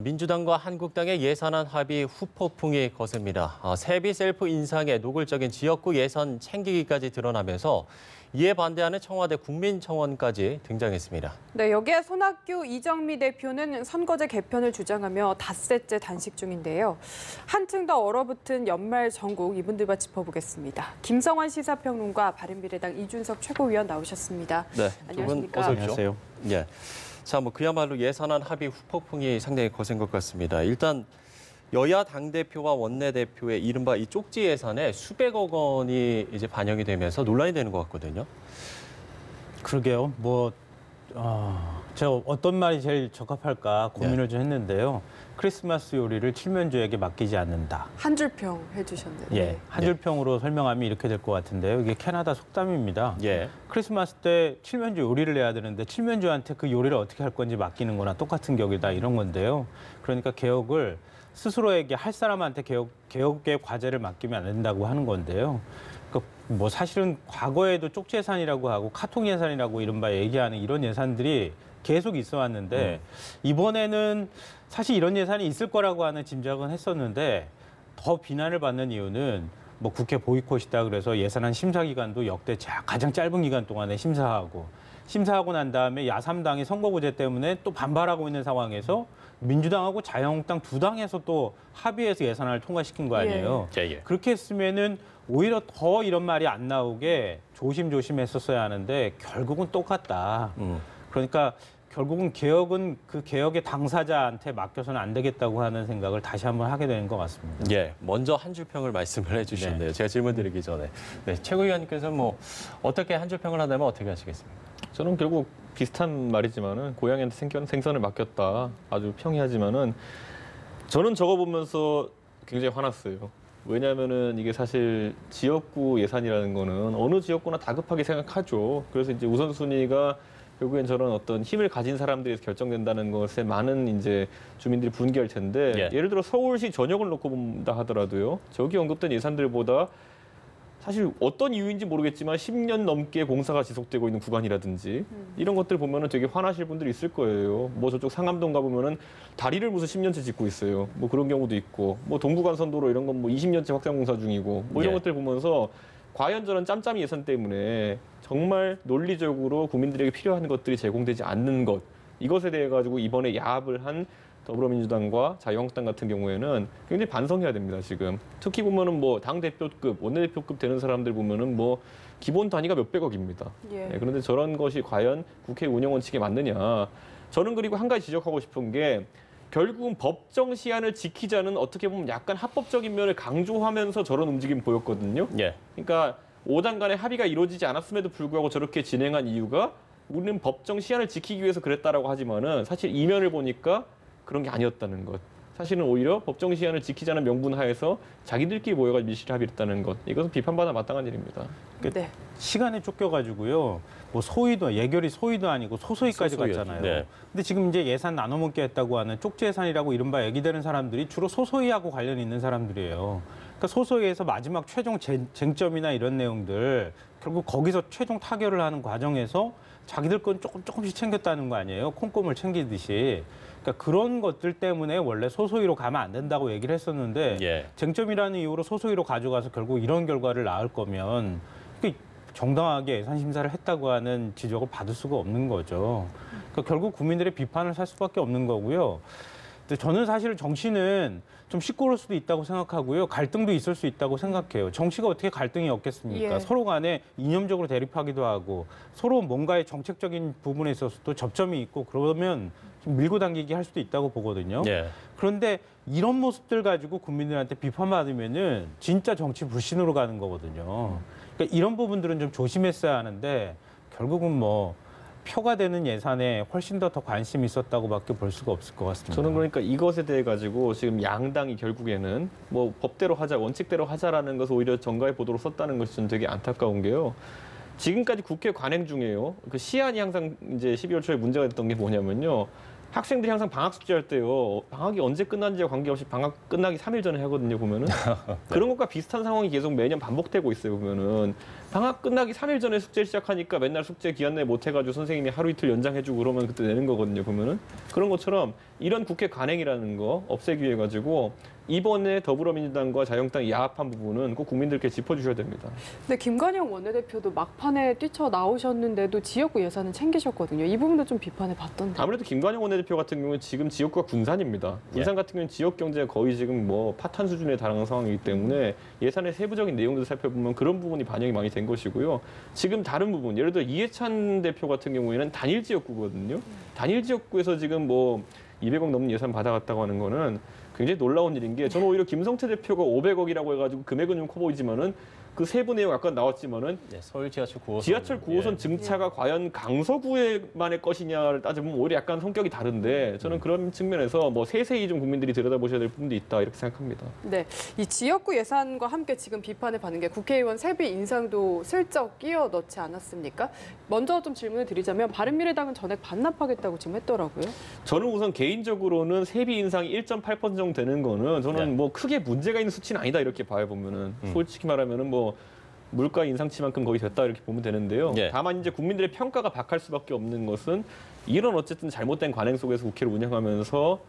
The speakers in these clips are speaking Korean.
민주당과 한국당의 예산안 합의 후폭풍이 거셉니다. 세비 셀프 인상에 노골적인 지역구 예산 챙기기까지 드러나면서 이에 반대하는 청와대 국민청원까지 등장했습니다. 네, 여기에 손학규, 이정미 대표는 선거제 개편을 주장하며 닷새째 단식 중인데요. 한층 더 얼어붙은 연말 전국 이분들과 짚어보겠습니다. 김성환 시사평론가, 바른미래당 이준석 최고위원 나오셨습니다. 네, 안녕하십니까? 어서 오십시오. 예. 자, 그야말로 예산안 합의 후폭풍이 상당히 거센 것 같습니다. 일단 여야 당대표와 원내대표의 이른바 이 쪽지 예산에 수백억 원이 이제 반영이 되면서 논란이 되는 것 같거든요. 그러게요. 제가 어떤 말이 제일 적합할까 고민을 좀 했는데요. 크리스마스 요리를 칠면조에게 맡기지 않는다. 한 줄평 해주셨네요. 예, 한 줄평으로 설명하면 이렇게 될 것 같은데요. 이게 캐나다 속담입니다. 예. 크리스마스 때 칠면조 요리를 해야 되는데 칠면조한테 그 요리를 어떻게 할 건지 맡기는 거나 똑같은 격이다 이런 건데요. 그러니까 개혁을 스스로에게 할 사람한테 개혁의 과제를 맡기면 안 된다고 하는 건데요. 사실은 과거에도 쪽지 예산이라고 하고 카통 예산이라고 이른바 얘기하는 이런 예산들이 계속 있어 왔는데 이번에는 사실 이런 예산이 있을 거라고 하는 짐작은 했었는데 더 비난을 받는 이유는 국회 보이콧이다 그래서 예산안 심사 기간도 역대 가장 짧은 기간 동안에 심사하고 난 다음에 야3당이 선거구제 때문에 또 반발하고 있는 상황에서 민주당하고 자유한국당 두 당에서 또 합의해서 예산안을 통과시킨 거 아니에요. 예. 그렇게 했으면은 오히려 더 이런 말이 안 나오게 조심조심 했었어야 하는데 결국은 똑같다. 그러니까 결국은 개혁은 그 개혁의 당사자한테 맡겨서는 안 되겠다고 하는 생각을 다시 한번 하게 되는 것 같습니다. 예, 먼저 한 줄평을 말씀을 해주셨네요. 제가 질문 드리기 전에. 네, 최고위원님께서는 어떻게 한 줄평을 한다면 어떻게 하시겠습니까? 저는 결국 비슷한 말이지만은 고양이한테 생선을 맡겼다. 아주 평이하지만은 저는 저거 보면서 굉장히 화났어요. 왜냐하면은 이게 사실 지역구 예산이라는 거는 어느 지역구나 다급하게 생각하죠. 그래서 이제 우선순위가 결국엔 저런 어떤 힘을 가진 사람들이 결정된다는 것에 많은 이제 주민들이 분개할 텐데 예를 들어 서울시 전역을 놓고 본다 하더라도요. 저기 언급된 예산들보다 사실 어떤 이유인지 모르겠지만 10년 넘게 공사가 지속되고 있는 구간이라든지 이런 것들 보면은 되게 화나실 분들이 있을 거예요. 저쪽 상암동 가보면은 다리를 무슨 10년째 짓고 있어요. 그런 경우도 있고, 동부간선도로 이런 건 20년째 확장 공사 중이고, 이런 것들 보면서 과연 저런 짬짬이 예산 때문에 정말 논리적으로 국민들에게 필요한 것들이 제공되지 않는 것, 이것에 대해 가지고 이번에 야합을 한 더불어민주당과 자유한국당 같은 경우에는 굉장히 반성해야 됩니다, 지금. 특히 보면은 당 대표급, 원내대표급 되는 사람들 보면은 기본 단위가 몇백억입니다. 그런데 저런 것이 과연 국회 운영 원칙에 맞느냐. 저는 그리고 한 가지 지적하고 싶은 게 결국은 법정 시한을 지키자는 어떻게 보면 약간 합법적인 면을 강조하면서 저런 움직임 보였거든요. 그러니까 5당 간의 합의가 이루어지지 않았음에도 불구하고 저렇게 진행한 이유가 우리는 법정 시한을 지키기 위해서 그랬다라고 하지만은 사실 이면을 보니까 그런 게 아니었다는 것. 사실은 오히려 법정 시한을 지키자는 명분 하에서 자기들끼리 모여가지고 밀실 합의를 했다는 것. 이것은 비판받아 마땅한 일입니다. 네. 시간에 쫓겨가지고요. 예결이 소위도 아니고 소소위까지 갔잖아요. 네. 근데 지금 이제 예산 나눠 먹게 했다고 하는 쪽지 예산이라고 이른바 얘기되는 사람들이 주로 소소위하고 관련이 있는 사람들이에요. 그러니까 소소위에서 마지막 최종 쟁점이나 이런 내용들 결국 거기서 최종 타결을 하는 과정에서 자기들 건 조금씩 챙겼다는 거 아니에요. 콩고물 챙기듯이. 그러니까 그런 것들 때문에 원래 소소위로 가면 안 된다고 얘기를 했었는데 쟁점이라는 이유로 소소위로 가져가서 결국 이런 결과를 낳을 거면 정당하게 예산 심사를 했다고 하는 지적을 받을 수가 없는 거죠. 그러니까 결국 국민들의 비판을 살 수밖에 없는 거고요. 근데 저는 사실 정치는 좀 시끄러울 수도 있다고 생각하고요. 갈등도 있을 수 있다고 생각해요. 정치가 어떻게 갈등이 없겠습니까? 서로 간에 이념적으로 대립하기도 하고 서로 뭔가의 정책적인 부분에 있어서도 접점이 있고 그러면 좀 밀고 당기기 할 수도 있다고 보거든요. 그런데 이런 모습들 가지고 국민들한테 비판받으면은 진짜 정치 불신으로 가는 거거든요. 그러니까 이런 부분들은 좀 조심했어야 하는데 결국은 표가 되는 예산에 훨씬 더 관심이 있었다고밖에 볼 수가 없을 것 같습니다. 저는 그러니까 이것에 대해 가지고 지금 양당이 결국에는 법대로 하자, 원칙대로 하자라는 것을 오히려 정가의 보도로 썼다는 것이 좀 되게 안타까운 게요. 지금까지 국회 관행 중에요. 그 시한이 항상 이제 12월 초에 문제가 됐던 게 뭐냐면요. 학생들이 항상 방학 숙제할 때요. 방학이 언제 끝난지와 관계없이 방학 끝나기 3일 전에 하거든요, 보면은. 그런 것과 비슷한 상황이 계속 매년 반복되고 있어요, 보면은. 방학 끝나기 3일 전에 숙제 시작하니까 맨날 숙제 기한 내에 못 해가지고 선생님이 하루 이틀 연장해주고 그러면 그때 내는 거거든요, 보면은. 그런 것처럼 이런 국회 관행이라는 거 없애기 위해 가지고 이번에 더불어민주당과 자유한국당이 야합한 부분은 꼭 국민들께 짚어주셔야 됩니다. 근데 김관영 원내대표도 막판에 뛰쳐나오셨는데도 지역구 예산은 챙기셨거든요. 이 부분도 좀 비판해 봤던데. 아무래도 김관영 원내대표 같은 경우는 지금 지역구가 군산입니다. 군산 같은 경우는 지역 경제가 거의 지금 뭐 파탄 수준에 달하는 상황이기 때문에 예산의 세부적인 내용들 살펴보면 그런 부분이 반영이 많이 된 것이고요. 지금 다른 부분, 예를 들어 이해찬 대표 같은 경우에는 단일 지역구거든요. 단일 지역구에서 지금 뭐 200억 넘는 예산 받아갔다고 하는 거는 굉장히 놀라운 일인 게 저는 오히려 김성태 대표가 500억이라고 해가지고 금액은 좀 커 보이지만은 그 세부 내용 아까 나왔지만은 서울 지하철 9호선. 지하철 9호선 증차가 과연 강서구에만의 것이냐를 따져보면 오히려 약간 성격이 다른데 저는 그런 측면에서 뭐 세세히 좀 국민들이 들여다보셔야 될 부분도 있다 이렇게 생각합니다. 네, 이 지역구 예산과 함께 지금 비판을 받는 게 국회의원 세비 인상도 슬쩍 끼워 넣지 않았습니까? 먼저 좀 질문을 드리자면 바른미래당은 전액 반납하겠다고 지금 했더라고요. 저는 우선 개인적으로는 세비 인상이 1.8% 정도 되는 거는 저는 뭐 크게 문제가 있는 수치는 아니다 이렇게 봐요 보면은 솔직히 말하면은 뭐 물가 인상치만큼 거의 됐다 이렇게 보면 되는데요. 다만 이제 국민들의 평가가 박할 수밖에 없는 것은 이런 어쨌든 잘못된 관행 속에서 국회를 운영하면서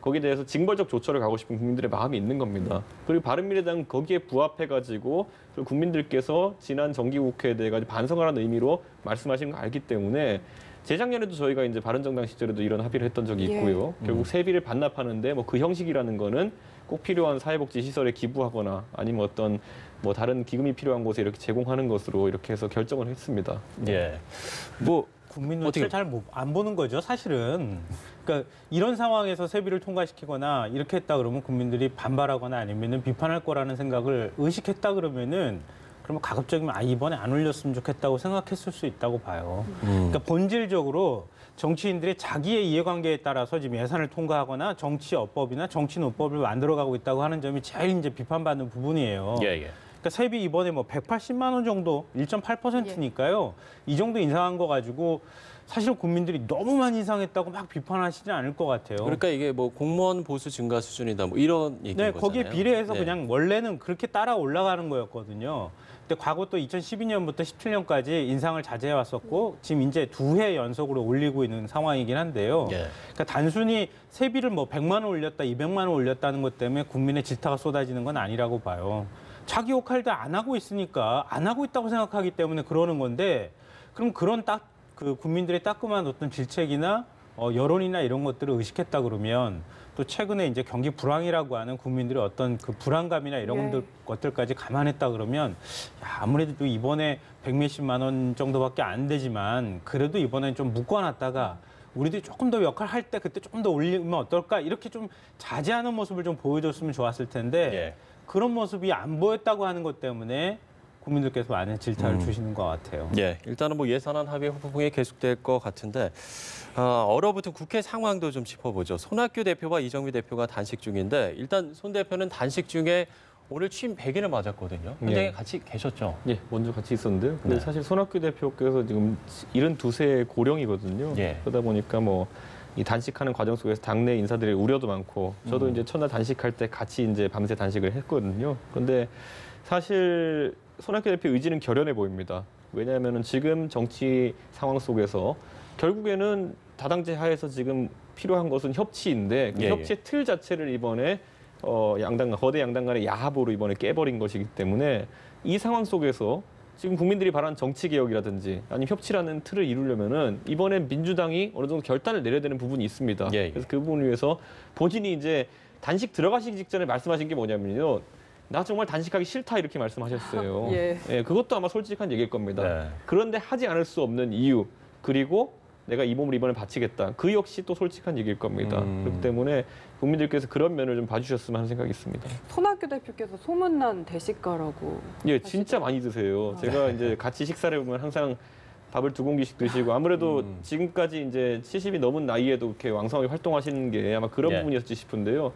거기에 대해서 징벌적 조처를 가고 싶은 국민들의 마음이 있는 겁니다. 그리고 바른미래당은 거기에 부합해가지고 국민들께서 지난 정기국회에 대해 가지고 반성하라는 의미로 말씀하신 거 알기 때문에 재작년에도 저희가 이제 바른정당 시절에도 이런 합의를 했던 적이 있고요. 결국 세비를 반납하는데 뭐 그 형식이라는 거는 꼭 필요한 사회복지 시설에 기부하거나 아니면 어떤 뭐 다른 기금이 필요한 곳에 이렇게 제공하는 것으로 이렇게 해서 결정을 했습니다. 뭐 국민 눈치를 어떻게- 잘 안 보는 거죠, 사실은. 그러니까 이런 상황에서 세비를 통과시키거나 이렇게 했다 그러면 국민들이 반발하거나 아니면은 비판할 거라는 생각을 의식했다 그러면은 그러면 가급적이면 이번에 안 올렸으면 좋겠다고 생각했을 수 있다고 봐요. 그러니까 본질적으로 정치인들이 자기의 이해관계에 따라서 지금 예산을 통과하거나 정치어법이나 정치노법을 만들어가고 있다고 하는 점이 제일 이제 비판받는 부분이에요. 그러니까 세비 이번에 뭐 180만 원 정도 1.8%니까요. 이 정도 인상한 거 가지고 사실 국민들이 너무 많이 인상했다고 막 비판하시지 않을 것 같아요. 그러니까 이게 뭐 공무원 보수 증가 수준이다 뭐 이런 얘기인 네, 거잖아요. 거기에 비례해서 네. 그냥 원래는 그렇게 따라 올라가는 거였거든요. 근데 과거 또 2012년부터 17년까지 인상을 자제해 왔었고 지금 이제 2회 연속으로 올리고 있는 상황이긴 한데요. 그러니까 단순히 세비를 뭐 100만 원 올렸다, 200만 원 올렸다는 것 때문에 국민의 질타가 쏟아지는 건 아니라고 봐요. 자기 역할도 안 하고 있으니까 안 하고 있다고 생각하기 때문에 그러는 건데 그럼 그런 그 국민들의 따끔한 어떤 질책이나 여론이나 이런 것들을 의식했다 그러면 또 최근에 이제 경기 불황이라고 하는 국민들의 어떤 그 불안감이나 이런 것들까지 감안했다 그러면 아무래도 이번에 100몇십만 원 정도밖에 안 되지만 그래도 이번엔 좀 묶어놨다가 우리들이 조금 더 역할 할 때 그때 조금 더 올리면 어떨까 이렇게 좀 자제하는 모습을 좀 보여줬으면 좋았을 텐데 그런 모습이 안 보였다고 하는 것 때문에 국민들께서 많은 질타를 주시는 것 같아요. 일단은 뭐 예산안 합의 후폭풍이 계속될 것 같은데 얼어붙은 국회 상황도 좀 짚어보죠. 손학규 대표와 이정미 대표가 단식 중인데 일단 손 대표는 단식 중에 오늘 취임 100일을 맞았거든요. 현장에 같이 계셨죠? 먼저 같이 있었는데요. 근데 사실 손학규 대표께서 지금 72세의 고령이거든요. 그러다 보니까 뭐 이 단식하는 과정 속에서 당내 인사들의 우려도 많고 저도 이제 첫날 단식할 때 같이 이제 밤새 단식을 했거든요. 그런데 사실 손학규 대표 의지는 결연해 보입니다. 왜냐하면 지금 정치 상황 속에서 결국에는 다당제 하에서 지금 필요한 것은 협치인데 그 협치의 틀 자체를 이번에 거대 양당 간의 야합으로 이번에 깨버린 것이기 때문에 이 상황 속에서 지금 국민들이 바라는 정치 개혁이라든지 아니면 협치라는 틀을 이루려면은 이번에 민주당이 어느 정도 결단을 내려야 되는 부분이 있습니다. 그래서 그 부분을 위해서 본인이 이제 단식 들어가시기 직전에 말씀하신 게 뭐냐면요. 나 정말 단식하기 싫다 이렇게 말씀하셨어요. 그것도 아마 솔직한 얘기일 겁니다. 그런데 하지 않을 수 없는 이유 그리고 내가 이 몸을 이번에 바치겠다. 그 역시 또 솔직한 얘기일 겁니다. 그렇기 때문에 국민들께서 그런 면을 좀 봐주셨으면 하는 생각이 있습니다. 손학규 대표께서 소문난 대식가라고. 진짜 많이 드세요. 제가 이제 같이 식사를 해보면 항상 밥을 2공기씩 드시고 아무래도 지금까지 이제 70이 넘은 나이에도 이렇게 왕성하게 활동하시는 게 아마 그런 부분이었지 싶은데요.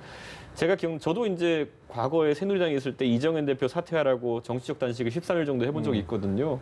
저도 이제 과거에 새누리당에 있을 때 이정현 대표 사퇴하라고 정치적 단식을 13일 정도 해본 적이 있거든요.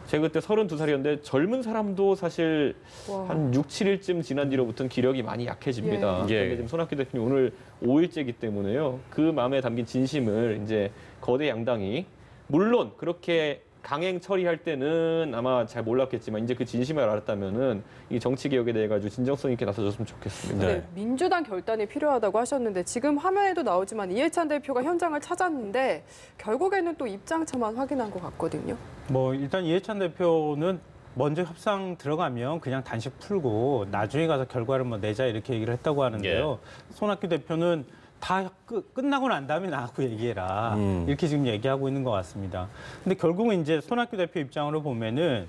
제가 그때 32살이었는데 젊은 사람도 사실 와. 한 6, 7일쯤 지난 뒤로부터는 기력이 많이 약해집니다. 예. 그런데 지금 손학규 대표님 오늘 5일째이기 때문에요. 그 마음에 담긴 진심을 이제 거대 양당이 물론 그렇게 강행 처리할 때는 아마 잘 몰랐겠지만 이제 그 진심을 알았다면은 이 정치 개혁에 대해 가지고 진정성 있게 나서줬으면 좋겠습니다. 네. 네, 민주당 결단이 필요하다고 하셨는데 지금 화면에도 나오지만 이해찬 대표가 현장을 찾았는데 결국에는 또 입장차만 확인한 것 같거든요. 뭐 일단 이해찬 대표는 먼저 협상 들어가면 그냥 단식 풀고 나중에 가서 결과를 뭐 내자 이렇게 얘기를 했다고 하는데요. 손학규 대표는 다 끝나고 난 다음에 나하고 얘기해라. 이렇게 지금 얘기하고 있는 것 같습니다. 근데 결국은 이제 손학규 대표 입장으로 보면은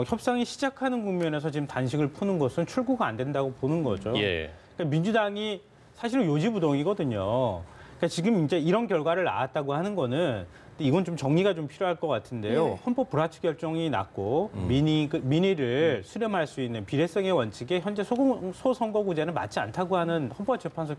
협상이 시작하는 국면에서 지금 단식을 푸는 것은 출구가 안 된다고 보는 거죠. 예. 그러니까 민주당이 사실은 요지부동이거든요. 그러니까 지금 이제 이런 결과를 낳았다고 하는 거는 이건 좀 정리가 좀 필요할 것 같은데요. 네. 헌법 불합치 결정이 났고 민의를 수렴할 수 있는 비례성의 원칙에 현재 소선거구제는 맞지 않다고 하는 헌법재판소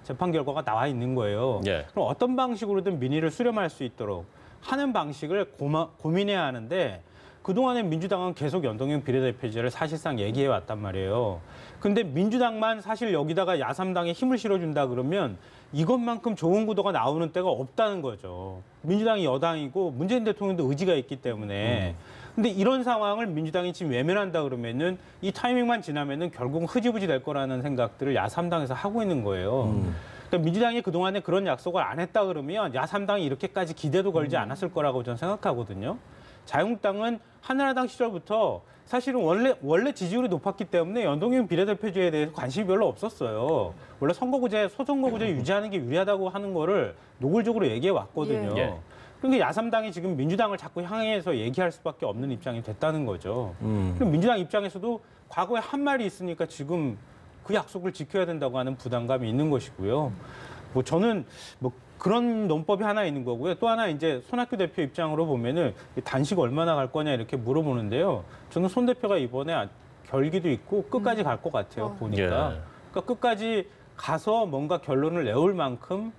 재판 결과가 나와 있는 거예요. 예. 그럼 어떤 방식으로든 민의를 수렴할 수 있도록 하는 방식을 고민해야 하는데 그동안에 민주당은 계속 연동형 비례대표제를 사실상 얘기해 왔단 말이에요. 근데 민주당만 사실 여기다가 야3당에 힘을 실어준다 그러면 이것만큼 좋은 구도가 나오는 때가 없다는 거죠. 민주당이 여당이고 문재인 대통령도 의지가 있기 때문에. 근데 이런 상황을 민주당이 지금 외면한다 그러면은 이 타이밍만 지나면은 결국 흐지부지 될 거라는 생각들을 야3당에서 하고 있는 거예요. 그러니까 민주당이 그동안에 그런 약속을 안 했다 그러면 야3당이 이렇게까지 기대도 걸지 않았을 거라고 저는 생각하거든요. 자유한국당은 한나라당 시절부터 사실은 원래 지지율이 높았기 때문에 연동형 비례대표제에 대해서 관심이 별로 없었어요. 원래 소선거구제 유지하는 게 유리하다고 하는 거를 노골적으로 얘기해 왔거든요. 예. 그러니까 야3당이 지금 민주당을 자꾸 향해서 얘기할 수밖에 없는 입장이 됐다는 거죠. 그럼 민주당 입장에서도 과거에 한 말이 있으니까 지금 그 약속을 지켜야 된다고 하는 부담감이 있는 것이고요. 뭐 저는 뭐 그런 논법이 하나 있는 거고요. 또 하나 이제 손학규 대표 입장으로 보면은 단식 얼마나 갈 거냐 이렇게 물어보는데요. 저는 손 대표가 이번에 결기도 있고 끝까지 갈 것 같아요. 보니까. 예. 그러니까 끝까지 가서 뭔가 결론을 내올 만큼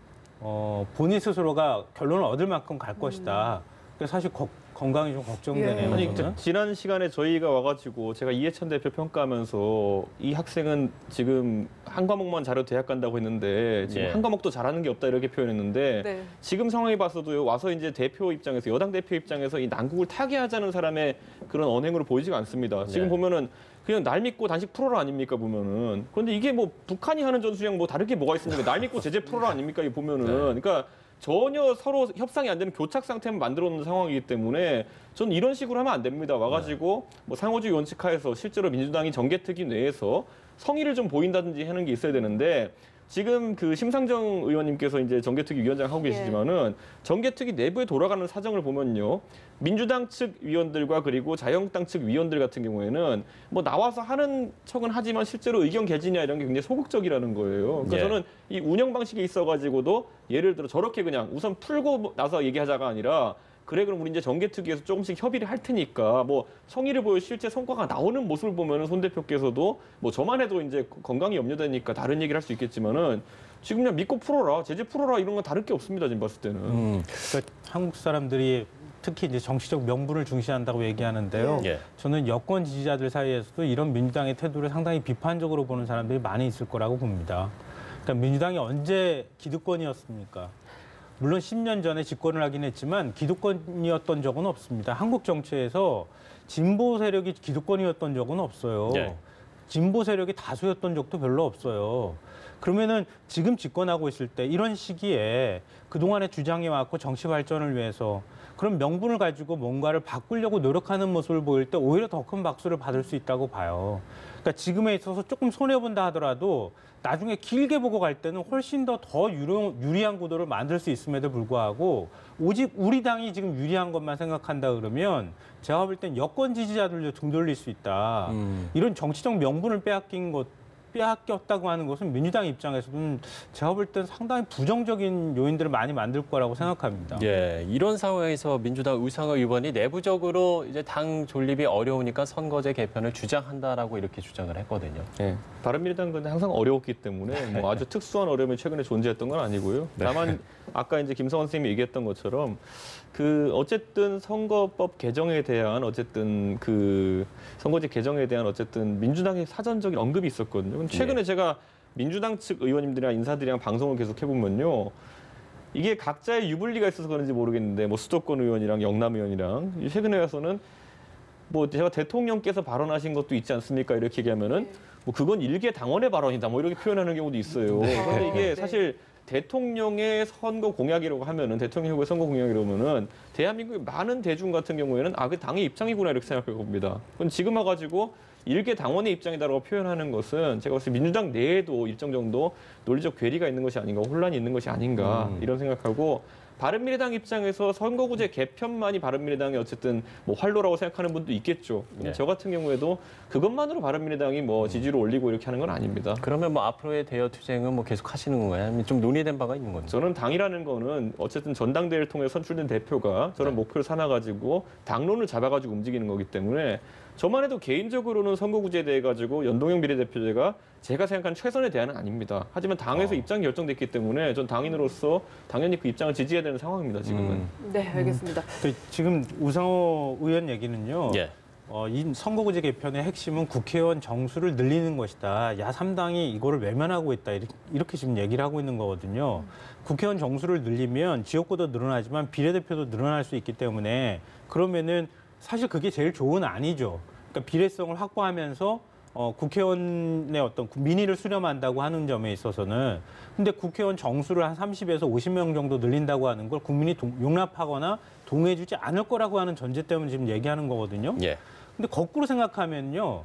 본인 스스로가 결론을 얻을 만큼 갈 것이다. 그래서 사실 건강이 좀 걱정되네요. 예. 아니, 저는. 지난 시간에 저희가 와가지고 제가 이해찬 대표 평가하면서 이 학생은 지금 한 과목만 잘해도 대학 간다고 했는데 지금 예. 한 과목도 잘하는 게 없다 이렇게 표현했는데 네. 지금 상황이 봐서도요 와서 이제 대표 입장에서 여당 대표 입장에서 이 난국을 타개하자는 사람의 그런 언행으로 보이지가 않습니다. 지금 네. 보면은 그냥 날 믿고 단식 풀어라 아닙니까 보면은. 그런데 이게 뭐 북한이 하는 전술이랑 뭐 다를 게 뭐가 있습니까? 날 믿고 제재 풀어라 아닙니까? 이 보면은. 그러니까 전혀 서로 협상이 안 되는 교착 상태만 만들어 놓는 상황이기 때문에 저는 이런 식으로 하면 안 됩니다. 와가지고 뭐 상호주의 원칙하에서 실제로 민주당이 정개특위 내에서 성의를 좀 보인다든지 하는 게 있어야 되는데 지금 그 심상정 의원님께서 이제 정개특위 위원장 하고 계시지만은 정개특위 내부에 돌아가는 사정을 보면요. 민주당 측 위원들과 그리고 자유한국당 측 위원들 같은 경우에는 뭐 나와서 하는 척은 하지만 실제로 의견 개진이나 이런 게 굉장히 소극적이라는 거예요. 그러니까 예. 저는 이 운영 방식에 있어가지고도 예를 들어 저렇게 그냥 우선 풀고 나서 얘기하자가 아니라 그래 그럼 우리 이제 정개특위에서 조금씩 협의를 할 테니까 뭐 성의를 보여 실제 성과가 나오는 모습을 보면은 손 대표께서도 뭐 저만 해도 이제 건강이 염려되니까 다른 얘기를 할 수 있겠지만은 지금 그냥 믿고 풀어라 제재 풀어라 이런 건 다를 게 없습니다 지금 봤을 때는. 그러니까 한국 사람들이 특히 이제 정치적 명분을 중시한다고 얘기하는데요. 예. 저는 여권 지지자들 사이에서도 이런 민주당의 태도를 상당히 비판적으로 보는 사람들이 많이 있을 거라고 봅니다. 그러니까 민주당이 언제 기득권이었습니까? 물론 10년 전에 집권을 하긴 했지만 기득권이었던 적은 없습니다. 한국 정치에서 진보 세력이 기득권이었던 적은 없어요. 네. 진보 세력이 다수였던 적도 별로 없어요. 그러면은 지금 집권하고 있을 때 이런 시기에 그동안에 주장해왔고 정치 발전을 위해서 그런 명분을 가지고 뭔가를 바꾸려고 노력하는 모습을 보일 때 오히려 더 큰 박수를 받을 수 있다고 봐요. 그러니까 지금에 있어서 조금 손해본다 하더라도 나중에 길게 보고 갈 때는 훨씬 더 유리한 구도를 만들 수 있음에도 불구하고 오직 우리 당이 지금 유리한 것만 생각한다 그러면 제가 볼 땐 여권 지지자들도 등 돌릴 수 있다. 이런 정치적 명분을 빼앗긴 것 빼앗겼다고 하는 것은 민주당 입장에서는 제가 볼 땐 상당히 부정적인 요인들을 많이 만들 거라고 생각합니다. 예, 이런 상황에서 민주당 우상호 의원이 내부적으로 이제 당 존립이 어려우니까 선거제 개편을 주장한다라고 이렇게 주장을 했거든요. 네. 바른미래당은 항상 어려웠기 때문에 뭐 아주 특수한 어려움이 최근에 존재했던 건 아니고요. 다만 아까 이제 김성환 선생님이 얘기했던 것처럼 어쨌든 선거법 개정에 대한 어쨌든 선거제 개정에 대한 어쨌든 민주당의 사전적인 언급이 있었거든요. 최근에 제가 민주당 측 의원님들이랑 인사들이랑 방송을 계속 해보면요. 이게 각자의 유불리가 있어서 그런지 모르겠는데 뭐 수도권 의원이랑 영남 의원이랑 최근에 와서는 뭐 제가 대통령께서 발언하신 것도 있지 않습니까? 이렇게 얘기하면은 뭐 그건 일개 당원의 발언이다 뭐 이렇게 표현하는 경우도 있어요. 그런데 이게 사실 대통령의 선거 공약이라고 하면은 대통령 후보의 선거 공약이라면은 대한민국의 많은 대중 같은 경우에는 그 당의 입장이구나 이렇게 생각해 봅니다. 그건 지금 와가지고 일개 당원의 입장이다라고 표현하는 것은 제가 봤을 때 민주당 내에도 일정 정도 논리적 괴리가 있는 것이 아닌가, 혼란이 있는 것이 아닌가 이런 생각하고 바른미래당 입장에서 선거구제 개편만이 바른미래당의 어쨌든 뭐 활로라고 생각하는 분도 있겠죠. 근데 저 같은 경우에도 그것만으로 바른미래당이 뭐 지지를 올리고 이렇게 하는 건 아닙니다. 그러면 뭐 앞으로의 대여 투쟁은 뭐 계속 하시는 건가요? 아니면 좀 논의된 바가 있는 건가요? 저는 당이라는 거는 어쨌든 전당대회를 통해 선출된 대표가 저런 목표를 삼아가지고 당론을 잡아가지고 움직이는 거기 때문에 저만 해도 개인적으로는 선거구제에 대해 가지고 연동형 비례대표제가 제가 생각한 최선의 대안은 아닙니다. 하지만 당에서 입장이 결정됐기 때문에 전 당인으로서 당연히 그 입장을 지지해야 되는 상황입니다. 지금은. 네, 알겠습니다. 지금 우상호 의원 얘기는요. 예. 이 선거구제 개편의 핵심은 국회의원 정수를 늘리는 것이다. 야3당이 이거를 외면하고 있다. 이렇게 지금 얘기를 하고 있는 거거든요. 국회의원 정수를 늘리면 지역구도 늘어나지만 비례대표도 늘어날 수 있기 때문에 그러면은 사실 그게 제일 좋은 아니죠. 그러니까 비례성을 확보하면서 국회의원의 어떤 민의를 수렴한다고 하는 점에 있어서는 근데 국회의원 정수를 한 30에서 50명 정도 늘린다고 하는 걸 국민이 용납하거나 동의해주지 않을 거라고 하는 전제 때문에 지금 얘기하는 거거든요. 예. 근데 거꾸로 생각하면요.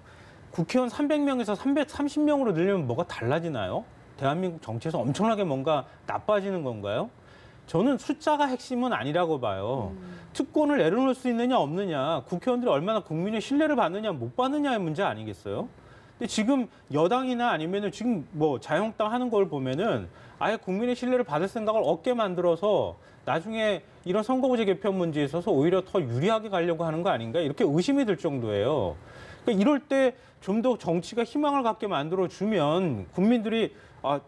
국회의원 300명에서 330명으로 늘리면 뭐가 달라지나요? 대한민국 정치에서 엄청나게 뭔가 나빠지는 건가요? 저는 숫자가 핵심은 아니라고 봐요. 특권을 내려놓을 수 있느냐 없느냐, 국회의원들이 얼마나 국민의 신뢰를 받느냐 못 받느냐의 문제 아니겠어요? 근데 지금 여당이나 아니면은 지금 뭐 자유한국당 하는 걸 보면은 아예 국민의 신뢰를 받을 생각을 없게 만들어서 나중에 이런 선거구제 개편 문제에 있어서 오히려 더 유리하게 가려고 하는 거 아닌가 이렇게 의심이 들 정도예요. 그러니까 이럴 때 좀 더 정치가 희망을 갖게 만들어주면 국민들이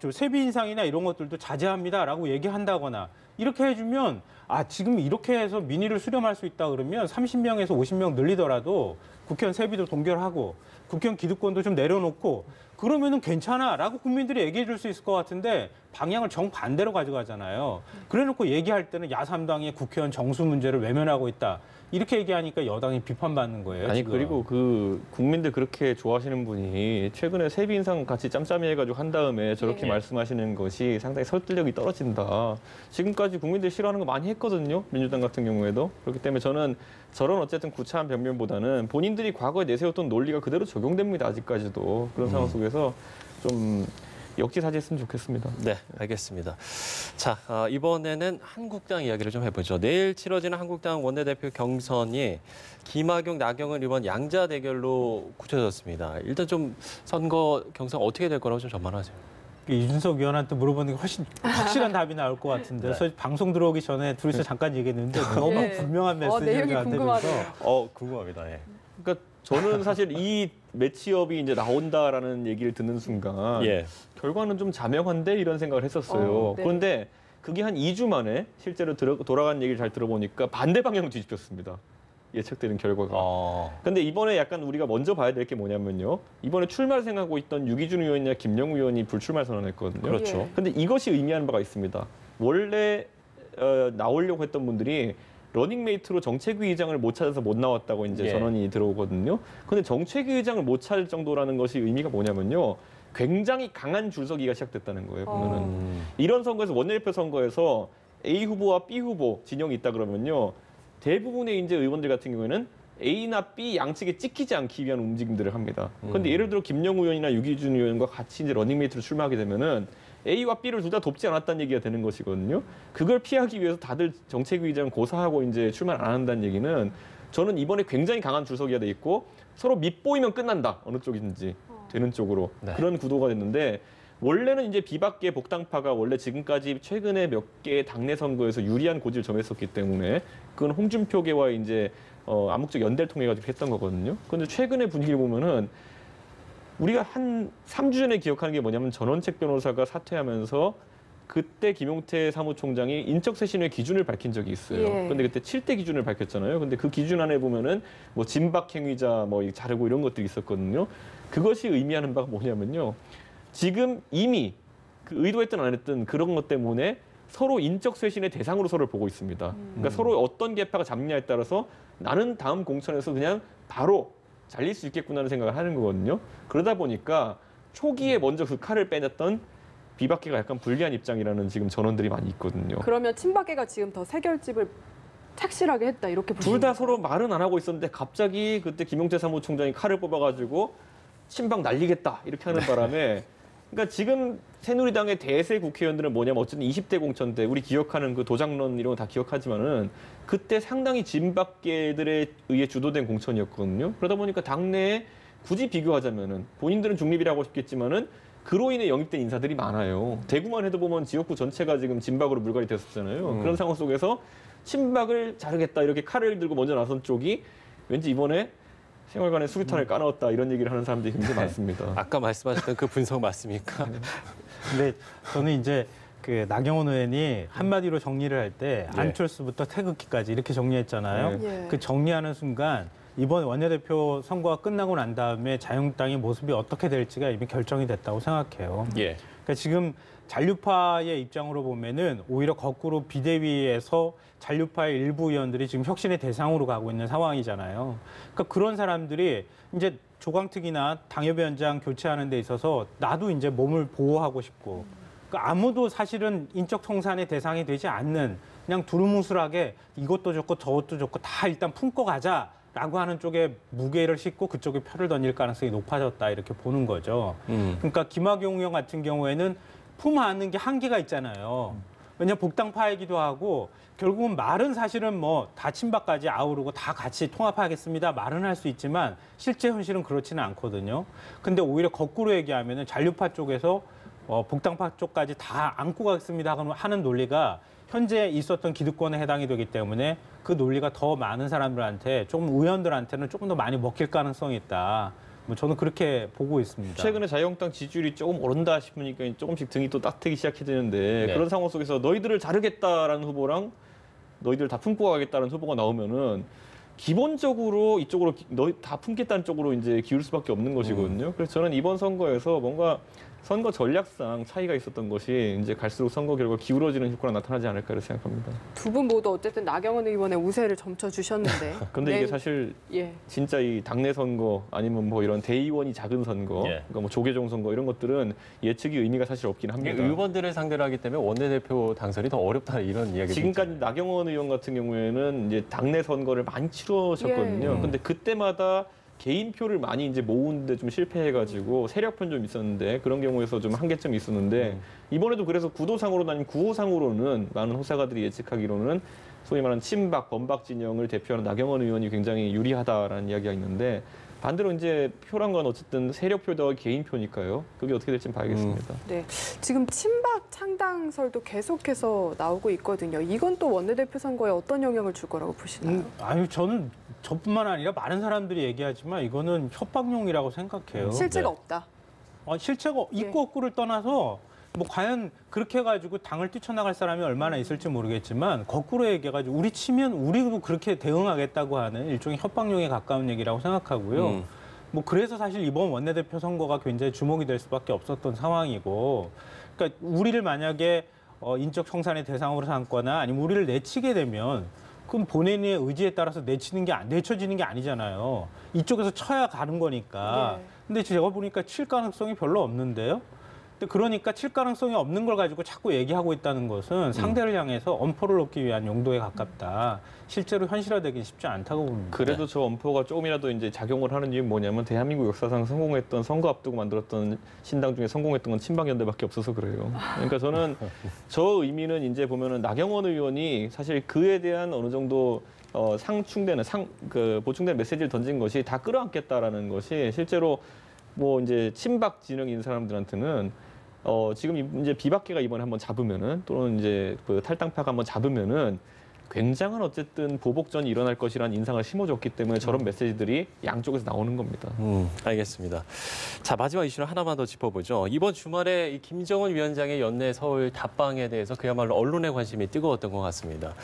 저 세비 인상이나 이런 것들도 자제합니다라고 얘기한다거나 이렇게 해주면 지금 이렇게 해서 민의를 수렴할 수 있다 그러면 30명에서 50명 늘리더라도 국회의원 세비도 동결하고 국회의원 기득권도 좀 내려놓고 그러면은 괜찮아라고 국민들이 얘기해 줄 수 있을 것 같은데 방향을 정반대로 가져가잖아요. 그래놓고 얘기할 때는 야3당이 국회의원 정수 문제를 외면하고 있다. 이렇게 얘기하니까 여당이 비판받는 거예요. 아니 지금. 그리고 국민들 그렇게 좋아하시는 분이 최근에 세비 인상 같이 짬짬이 해가지고 한 다음에 저렇게 말씀하시는 것이 상당히 설득력이 떨어진다. 지금까지 국민들이 싫어하는 거 많이 했거든요. 민주당 같은 경우에도. 그렇기 때문에 저는 저런 어쨌든 구차한 변명보다는 본인들이 과거에 내세웠던 논리가 그대로 적용됩니다. 아직까지도. 그런 상황 속에서 좀 역지사지했으면 좋겠습니다. 네, 알겠습니다. 자, 이번에는 한국당 이야기를 좀 해보죠. 내일 치러지는 한국당 원내대표 경선이 김학용, 나경원 의원 양자 대결로 굳혀졌습니다. 일단 좀 선거 경선 어떻게 될 거라고 좀 전망하세요? 이준석 의원한테 물어보는 게 훨씬 확실한 답이 나올 것 같은데 그래서 방송 들어오기 전에 둘이서 잠깐 얘기했는데 너무 분명한 메시지를 내용이 저한테 줘서 궁금하네요. 궁금합니다. 예. 그러니까 저는 사실 이 매치업이 이제 나온다라는 얘기를 듣는 순간 예. 결과는 좀 자명한데 이런 생각을 했었어요. 네. 그런데 그게 한 2주 만에 실제로 돌아간 얘기를 잘 들어보니까 반대 방향으로 뒤집혔습니다. 예측되는 결과가. 근데 이번에 약간 우리가 먼저 봐야 될 게 뭐냐면요. 이번에 출마를 생각하고 있던 유기준 의원이나 김영우 의원이 불출마 선언했거든요. 그렇죠. 근데 이것이 의미하는 바가 있습니다. 원래 나오려고 했던 분들이 러닝메이트로 정책위 의장을 못 찾아서 못 나왔다고 이제 전원이 들어오거든요. 근데 정책위 의장을 못 찾을 정도라는 것이 의미가 뭐냐면요. 굉장히 강한 줄서기가 시작됐다는 거예요. 보면은 이런 선거에서 원내대표 선거에서 A 후보와 B 후보 진영이 있다 그러면요. 대부분의 이제 의원들 같은 경우에는 A나 B 양측에 찍히지 않기 위한 움직임들을 합니다. 그런데 예를 들어 김영우 의원이나 유기준 의원과 같이 이제 러닝메이트로 출마하게 되면은 A와 B를 둘 다 돕지 않았다는 얘기가 되는 것이거든요. 그걸 피하기 위해서 다들 정책위 의장 고사하고 이제 출마를 안 한다는 얘기는 저는 이번에 굉장히 강한 줄서기가 돼 있고 서로 밑보이면 끝난다. 어느 쪽인지. 되는 쪽으로 네. 그런 구도가 됐는데 원래는 이제 비박계 복당파가 원래 지금까지 최근에 몇 개의 당내 선거에서 유리한 고지를 점했었기 때문에 그건 홍준표계와 이제 암묵적 연대를 통해 가지고 했던 거거든요. 그런데 최근의 분위기를 보면은 우리가 한 3주 전에 기억하는 게 뭐냐면 전원책 변호사가 사퇴하면서 그때 김용태 사무총장이 인적 쇄신의 기준을 밝힌 적이 있어요. 예. 근데 그때 7대 기준을 밝혔잖아요. 근데 그 기준 안에 보면은 뭐 진박 행위자 뭐 자르고 이런 것들이 있었거든요. 그것이 의미하는 바가 뭐냐면요. 지금 이미 그 의도했든 안 했든 그런 것 때문에 서로 인적 쇄신의 대상으로 서로를 보고 있습니다. 그러니까 서로 어떤 계파가 잡느냐에 따라서 나는 다음 공천에서 그냥 바로 잘릴 수 있겠구나라는 생각을 하는 거거든요. 그러다 보니까 초기에 먼저 그 칼을 빼냈던 비박계가 약간 불리한 입장이라는 지금 전원들이 많이 있거든요. 그러면 친박계가 지금 더 새 결집을 착실하게 했다 이렇게 보시는 둘 다 건가요? 서로 말은 안 하고 있었는데 갑자기 그때 김용태 사무총장이 칼을 뽑아가지고 친박 날리겠다 이렇게 하는 바람에 그러니까 지금 새누리당의 대세 국회의원들은 뭐냐면 어쨌든 20대 공천 때 우리 기억하는 그 도장론 이런 거 다 기억하지만은 그때 상당히 진박계들에 의해 주도된 공천이었거든요. 그러다 보니까 당내에 굳이 비교하자면은 본인들은 중립이라고 싶겠지만은 그로 인해 영입된 인사들이 많아요. 대구만 해도 보면 지역구 전체가 지금 진박으로 물갈이 됐었잖아요. 그런 상황 속에서 친박을 자르겠다 이렇게 칼을 들고 먼저 나선 쪽이 왠지 이번에 생활관에 수류탄을 까넣었다 이런 얘기를 하는 사람들이 굉장히 많습니다. 아까 말씀하셨던 그 분석 맞습니까? 근데 저는 이제 그 나경원 의원이 한마디로 정리를 할 때 예. 안철수부터 태극기까지 이렇게 정리했잖아요. 예. 그 정리하는 순간 이번 원내대표 선거가 끝나고 난 다음에 자유한국당의 모습이 어떻게 될지가 이미 결정이 됐다고 생각해요. 예. 그러니까 지금 잔류파의 입장으로 보면은 오히려 거꾸로 비대위에서 잔류파의 일부 의원들이 지금 혁신의 대상으로 가고 있는 상황이잖아요. 그러니까 그런 사람들이 이제 조광특이나 당협위원장 교체하는 데 있어서 나도 이제 몸을 보호하고 싶고 그러니까 아무도 사실은 인적 청산의 대상이 되지 않는 그냥 두루뭉술하게 이것도 좋고 저것도 좋고 다 일단 품고 가자라고 하는 쪽에 무게를 싣고 그쪽에 표를 던질 가능성이 높아졌다 이렇게 보는 거죠. 그러니까 김학용 의원 같은 경우에는 품 안는 게 한계가 있잖아요. 왜냐하면 복당파이기도 하고 결국은 말은 사실은 뭐 다 친박까지 아우르고 다 같이 통합하겠습니다. 말은 할 수 있지만 실제 현실은 그렇지는 않거든요. 근데 오히려 거꾸로 얘기하면은 잔류파 쪽에서 복당파 쪽까지 다 안고 가겠습니다 하는 논리가 현재 있었던 기득권에 해당이 되기 때문에 그 논리가 더 많은 사람들한테 조금 의원들한테는 조금 더 많이 먹힐 가능성이 있다. 뭐 저는 그렇게 보고 있습니다. 최근에 자유한국당 지지율이 조금 오른다 싶으니까 조금씩 등이 또 따트기 시작해지는데 네. 그런 상황 속에서 너희들을 자르겠다라는 후보랑 너희들 다 품고 가겠다는 후보가 나오면은 기본적으로 이쪽으로 너희 다 품겠다는 쪽으로 이제 기울 수밖에 없는 것이거든요. 그래서 저는 이번 선거에서 뭔가 선거 전략상 차이가 있었던 것이 이제 갈수록 선거 결과 기울어지는 효과가 나타나지 않을까 이렇게 생각합니다. 두 분 모두 어쨌든 나경원 의원의 우세를 점쳐주셨는데. 근데 네. 이게 사실 예. 진짜 이 당내 선거 아니면 뭐 이런 대의원이 작은 선거, 예. 그러니까 뭐 조계종 선거 이런 것들은 예측이 의미가 사실 없긴 이게 합니다. 의원들을 상대로 하기 때문에 원내대표 당선이 더 어렵다 이런 이야기도 지금까지 있잖아요. 나경원 의원 같은 경우에는 이제 당내 선거를 많이 치러졌거든요. 예. 근데 그때마다 개인표를 많이 이제 모으는데 좀 실패해가지고 세력편 좀 있었는데 그런 경우에서 좀 한계점이 있었는데 이번에도 그래서 구도상으로는 아니면 구호상으로는 많은 호사가들이 예측하기로는 소위 말하는 친박, 범박 진영을 대표하는 나경원 의원이 굉장히 유리하다라는 이야기가 있는데 반대로 이제 표란 건 어쨌든 세력표다 개인표니까요. 그게 어떻게 될지 봐야겠습니다. 네. 지금 친박 창당설도 계속해서 나오고 있거든요. 이건 또 원내대표 선거에 어떤 영향을 줄 거라고 보시나요? 아니 저는 저뿐만 아니라 많은 사람들이 얘기하지만 이거는 협박용이라고 생각해요. 실체가 네. 없다. 실체가 있고 없고를 떠나서 뭐 과연 그렇게 해가지고 당을 뛰쳐나갈 사람이 얼마나 있을지 모르겠지만 거꾸로 얘기해가지고 우리 치면 우리도 그렇게 대응하겠다고 하는 일종의 협박용에 가까운 얘기라고 생각하고요. 뭐 그래서 사실 이번 원내대표 선거가 굉장히 주목이 될 수밖에 없었던 상황이고, 그러니까 우리를 만약에 인적 청산의 대상으로 삼거나 아니면 우리를 내치게 되면 그럼 본인의 의지에 따라서 내쳐지는 게 아니잖아요. 이쪽에서 쳐야 가는 거니까. 네. 근데 제가 보니까 칠 가능성이 별로 없는데요. 근데 그러니까 칠 가능성이 없는 걸 가지고 자꾸 얘기하고 있다는 것은 상대를 향해서 엄포를 놓기 위한 용도에 가깝다. 실제로 현실화되기 쉽지 않다고 봅니다. 그래도 저 엄포가 조금이라도 이제 작용을 하는 이유는 뭐냐면 대한민국 역사상 성공했던 선거 앞두고 만들었던 신당 중에 성공했던 건 친박연대밖에 없어서 그래요. 그러니까 저는 저 의미는 이제 보면은 나경원 의원이 사실 그에 대한 어느 정도 보충되는 메시지를 던진 것이 다 끌어안겠다라는 것이 실제로 뭐 이제 친박 진영인 사람들한테는 지금 이제 비박계가 이번에 한번 잡으면은 또는 이제 그 탈당파가 한번 잡으면은 굉장한 어쨌든 보복전이 일어날 것이라는 인상을 심어줬기 때문에 저런 메시지들이 양쪽에서 나오는 겁니다. 알겠습니다. 자, 마지막 이슈는 하나만 더 짚어보죠. 이번 주말에 이 김정은 위원장의 연내 서울 답방에 대해서 그야말로 언론의 관심이 뜨거웠던 것 같습니다.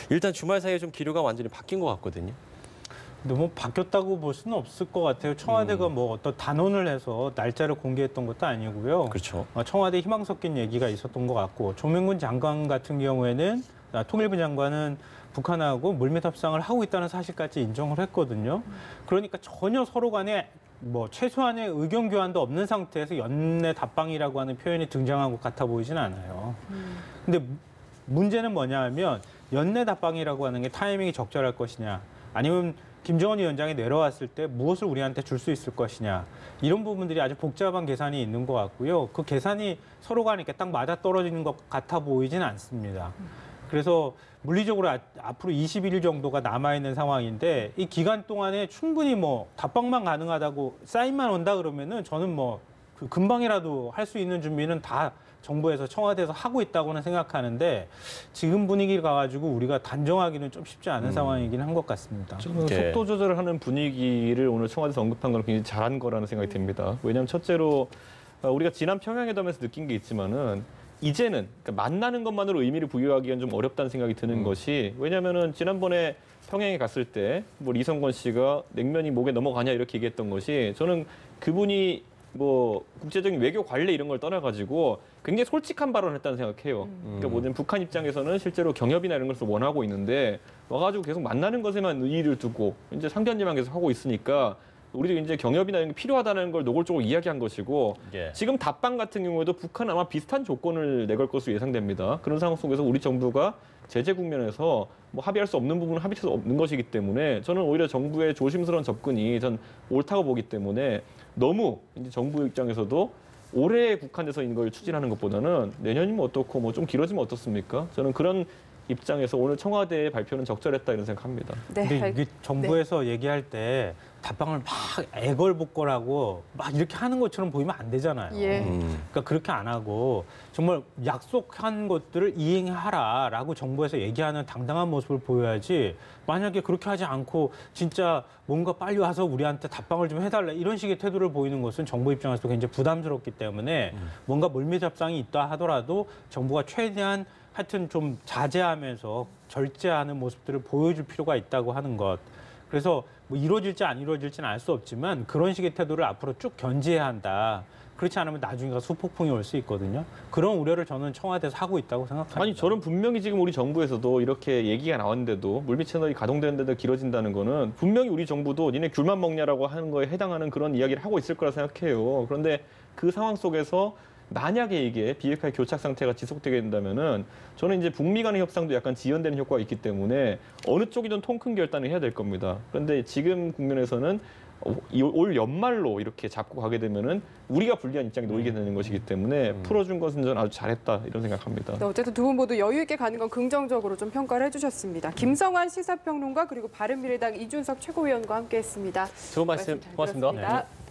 일단 주말 사이에 좀 기류가 완전히 바뀐 것 같거든요. 너무 바뀌었다고 볼 수는 없을 것 같아요. 청와대가 뭐 어떤 단언을 해서 날짜를 공개했던 것도 아니고요. 그렇죠. 청와대 희망 섞인 얘기가 있었던 것 같고 조명근 장관 같은 경우에는 통일부 장관은 북한하고 물밑 협상을 하고 있다는 사실까지 인정을 했거든요. 그러니까 전혀 서로 간에 뭐 최소한의 의견 교환도 없는 상태에서 연내 답방이라고 하는 표현이 등장한 것 같아 보이진 않아요. 근데 문제는 뭐냐 하면 연내 답방이라고 하는 게 타이밍이 적절할 것이냐 아니면 김정은 위원장이 내려왔을 때 무엇을 우리한테 줄 수 있을 것이냐 이런 부분들이 아주 복잡한 계산이 있는 것 같고요. 그 계산이 서로 간에 이렇게 딱 맞아떨어지는 것 같아 보이진 않습니다. 그래서 물리적으로 앞으로 21일 정도가 남아있는 상황인데 이 기간 동안에 충분히 뭐 답방만 가능하다고 사인만 온다 그러면은 저는 뭐 그 금방이라도 할 수 있는 준비는 다 정부에서 청와대에서 하고 있다고는 생각하는데 지금 분위기를 가가지고 우리가 단정하기는 좀 쉽지 않은 상황이긴 한 것 같습니다. 저는 네. 속도 조절을 하는 분위기를 오늘 청와대에서 언급한 건 굉장히 잘한 거라는 생각이 듭니다. 왜냐하면 첫째로 우리가 지난 평양회담에서 느낀 게 있지만은 이제는 그러니까 만나는 것만으로 의미를 부여하기엔 좀 어렵다는 생각이 드는 것이 왜냐하면은 지난번에 평양에 갔을 때 뭐 리성권 씨가 냉면이 목에 넘어가냐 이렇게 얘기했던 것이 저는 그분이 뭐 국제적인 외교 관례 이런 걸 떠나가지고 굉장히 솔직한 발언을 했다는 생각해요. 그러니까 뭐든 북한 입장에서는 실제로 경협이나 이런 것을 원하고 있는데 와가지고 계속 만나는 것에만 의의를 두고 이제 상견례만 계속 하고 있으니까 우리도 이제 경협이나 이런 게 필요하다는 걸 노골적으로 이야기한 것이고 예. 지금 답방 같은 경우에도 북한은 아마 비슷한 조건을 내걸 것으로 예상됩니다. 그런 상황 속에서 우리 정부가 제재 국면에서 뭐 합의할 수 없는 부분은 합의할 수 없는 것이기 때문에 저는 오히려 정부의 조심스러운 접근이 전 옳다고 보기 때문에 너무 이제 정부 입장에서도 올해 국한돼서 있는 걸 추진하는 것보다는 내년이면 어떻고 뭐 좀 길어지면 어떻습니까? 저는 그런 입장에서 오늘 청와대의 발표는 적절했다 이런 생각합니다. 네. 근데 이게 정부에서 얘기할 때 답방을 막 애걸복걸하고 막 이렇게 하는 것처럼 보이면 안 되잖아요. 예. 그러니까 그렇게 안 하고 정말 약속한 것들을 이행하라라고 정부에서 얘기하는 당당한 모습을 보여야지 만약에 그렇게 하지 않고 진짜 뭔가 빨리 와서 우리한테 답방을 좀 해달라 이런 식의 태도를 보이는 것은 정부 입장에서도 굉장히 부담스럽기 때문에 뭔가 물밑 협상이 있다 하더라도 정부가 최대한 하여튼 좀 자제하면서 절제하는 모습들을 보여줄 필요가 있다고 하는 것. 그래서 뭐 이루어질지 안 이루어질지는 알 수 없지만 그런 식의 태도를 앞으로 쭉 견지해야 한다. 그렇지 않으면 나중에 가서 수폭풍이 올 수 있거든요. 그런 우려를 저는 청와대에서 하고 있다고 생각합니다. 아니 저는 분명히 지금 우리 정부에서도 이렇게 얘기가 나왔는데도 물밑 채널이 가동되는데도 길어진다는 거는 분명히 우리 정부도 니네 귤만 먹냐라고 하는 거에 해당하는 그런 이야기를 하고 있을 거라 생각해요. 그런데 그 상황 속에서 만약에 이게 비핵화의 교착 상태가 지속되게 된다면은 저는 이제 북미 간의 협상도 약간 지연되는 효과가 있기 때문에 어느 쪽이든 통 큰 결단을 해야 될 겁니다. 그런데 지금 국면에서는 올 연말로 이렇게 잡고 가게 되면은 우리가 불리한 입장에 놓이게 되는 것이기 때문에 풀어준 것은 저는 아주 잘했다 이런 생각합니다. 네, 어쨌든 두 분 모두 여유 있게 가는 건 긍정적으로 좀 평가를 해주셨습니다. 김성환 시사평론가 그리고 바른미래당 이준석 최고위원과 함께했습니다. 좋은 말씀 잘 고맙습니다. 들었습니다.